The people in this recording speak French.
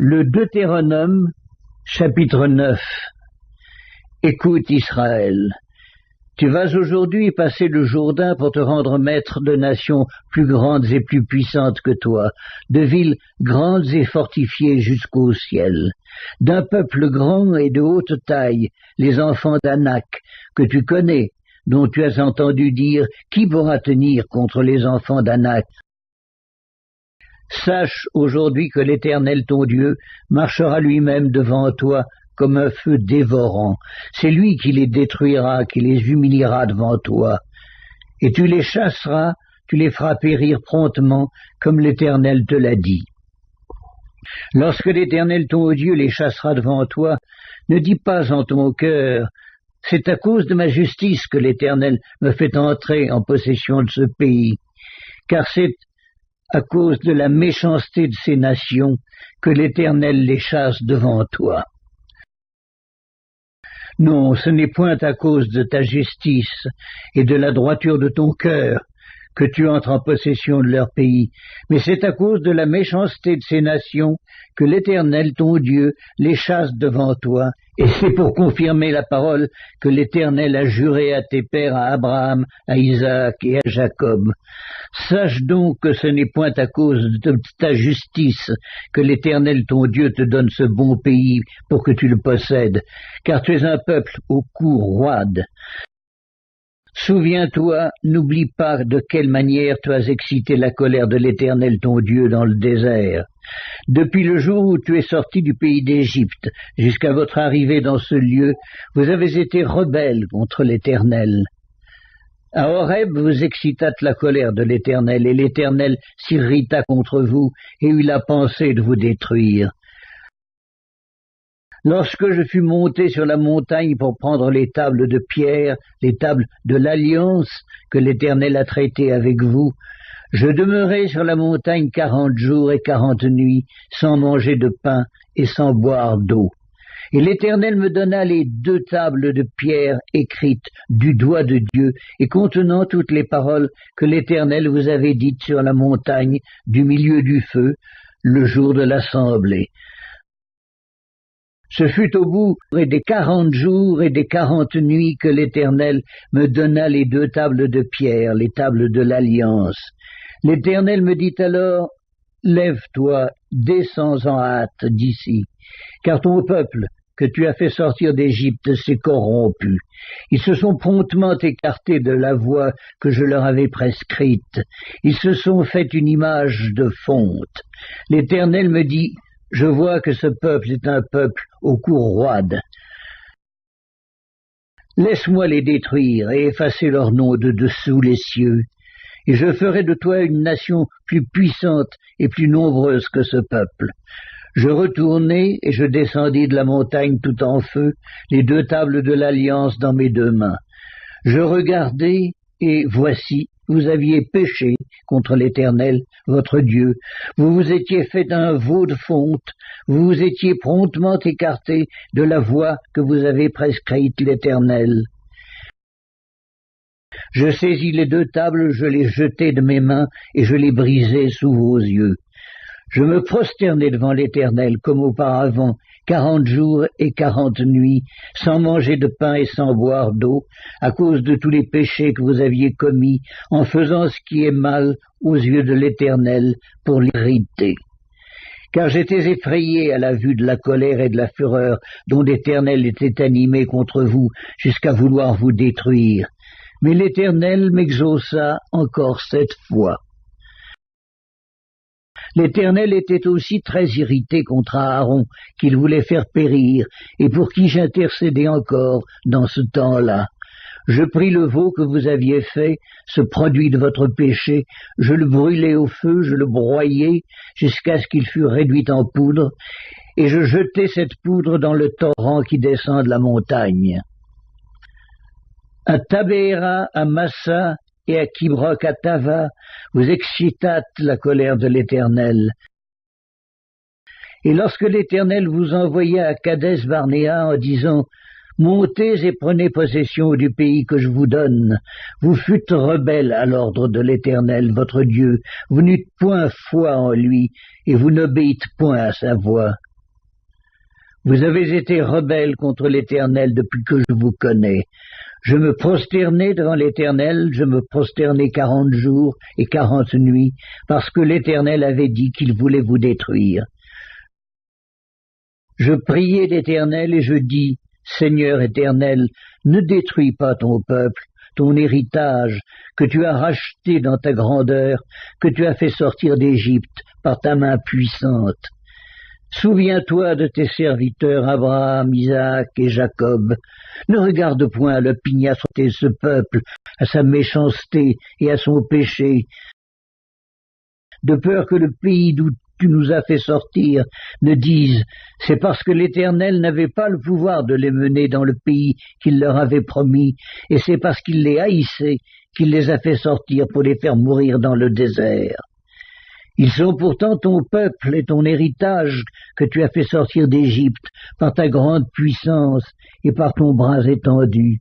Le Deutéronome, chapitre 9. Écoute Israël, tu vas aujourd'hui passer le Jourdain pour te rendre maître de nations plus grandes et plus puissantes que toi, de villes grandes et fortifiées jusqu'au ciel, d'un peuple grand et de haute taille, les enfants d'Anak, que tu connais, dont tu as entendu dire, qui pourra tenir contre les enfants d'Anak? Sache aujourd'hui que l'Éternel ton Dieu marchera lui-même devant toi comme un feu dévorant. C'est lui qui les détruira, qui les humiliera devant toi. Et tu les chasseras, tu les feras périr promptement, comme l'Éternel te l'a dit. Lorsque l'Éternel ton Dieu les chassera devant toi, ne dis pas en ton cœur, c'est à cause de ma justice que l'Éternel me fait entrer en possession de ce pays, car c'est à cause de la méchanceté de ces nations que l'Éternel les chasse devant toi. Non, ce n'est point à cause de ta justice et de la droiture de ton cœur que tu entres en possession de leur pays, mais c'est à cause de la méchanceté de ces nations que l'Éternel, ton Dieu, les chasse devant toi, et c'est pour confirmer la parole que l'Éternel a juré à tes pères, à Abraham, à Isaac et à Jacob. Sache donc que ce n'est point à cause de ta justice que l'Éternel, ton Dieu, te donne ce bon pays pour que tu le possèdes, car tu es un peuple au cou roide. Souviens-toi, n'oublie pas de quelle manière tu as excité la colère de l'Éternel ton Dieu dans le désert. Depuis le jour où tu es sorti du pays d'Égypte jusqu'à votre arrivée dans ce lieu, vous avez été rebelles contre l'Éternel. À Horeb, vous excitâtes la colère de l'Éternel, et l'Éternel s'irrita contre vous et eut la pensée de vous détruire. Lorsque je fus monté sur la montagne pour prendre les tables de pierre, les tables de l'alliance que l'Éternel a traitées avec vous, je demeurai sur la montagne 40 jours et 40 nuits, sans manger de pain et sans boire d'eau. Et l'Éternel me donna les 2 tables de pierre écrites du doigt de Dieu et contenant toutes les paroles que l'Éternel vous avait dites sur la montagne du milieu du feu, le jour de l'assemblée. Ce fut au bout des 40 jours et des 40 nuits que l'Éternel me donna les 2 tables de pierre, les tables de l'Alliance. L'Éternel me dit alors, « Lève-toi, descends en hâte d'ici, car ton peuple que tu as fait sortir d'Égypte s'est corrompu. Ils se sont promptement écartés de la voie que je leur avais prescrite. Ils se sont fait une image de fonte. » L'Éternel me dit, « Je vois que ce peuple est un peuple au cou roide. Laisse-moi les détruire et effacer leur nom de dessous les cieux, et je ferai de toi une nation plus puissante et plus nombreuse que ce peuple. » Je retournai et je descendis de la montagne tout en feu, les 2 tables de l'Alliance dans mes 2 mains. Je regardai, et voici, vous aviez péché contre l'Éternel, votre Dieu. Vous vous étiez fait un veau de fonte, vous vous étiez promptement écarté de la voie que vous avez prescrite l'Éternel. Je saisis les 2 tables, je les jetai de mes mains, et je les brisai sous vos yeux. Je me prosternai devant l'Éternel comme auparavant, 40 jours et 40 nuits, sans manger de pain et sans boire d'eau, à cause de tous les péchés que vous aviez commis, en faisant ce qui est mal aux yeux de l'Éternel pour l'irriter. Car j'étais effrayé à la vue de la colère et de la fureur dont l'Éternel était animé contre vous, jusqu'à vouloir vous détruire. Mais l'Éternel m'exauça encore 7 fois. L'Éternel était aussi très irrité contre Aaron, qu'il voulait faire périr, et pour qui j'intercédais encore dans ce temps-là. Je pris le veau que vous aviez fait, ce produit de votre péché, je le brûlai au feu, je le broyai, jusqu'à ce qu'il fût réduit en poudre, et je jetai cette poudre dans le torrent qui descend de la montagne. À Tabéra, à Massa, et à Kibroth-Hattaava, vous excitâtes la colère de l'Éternel. Et lorsque l'Éternel vous envoya à Kadès-Barnéa en disant « Montez et prenez possession du pays que je vous donne », vous fûtes rebelles à l'ordre de l'Éternel, votre Dieu, vous n'eûtes point foi en lui, et vous n'obéîtes point à sa voix. Vous avez été rebelles contre l'Éternel depuis que je vous connais. Je me prosternai devant l'Éternel, je me prosternai 40 jours et 40 nuits, parce que l'Éternel avait dit qu'il voulait vous détruire. Je priai l'Éternel et je dis, Seigneur Éternel, ne détruis pas ton peuple, ton héritage, que tu as racheté dans ta grandeur, que tu as fait sortir d'Égypte par ta main puissante. Souviens-toi de tes serviteurs Abraham, Isaac et Jacob. Ne regarde point l'opiniâtreté de ce peuple, à sa méchanceté et à son péché, de peur que le pays d'où tu nous as fait sortir ne dise « C'est parce que l'Éternel n'avait pas le pouvoir de les mener dans le pays qu'il leur avait promis, et c'est parce qu'il les haïssait qu'il les a fait sortir pour les faire mourir dans le désert. » Ils sont pourtant ton peuple et ton héritage que tu as fait sortir d'Égypte par ta grande puissance et par ton bras étendu.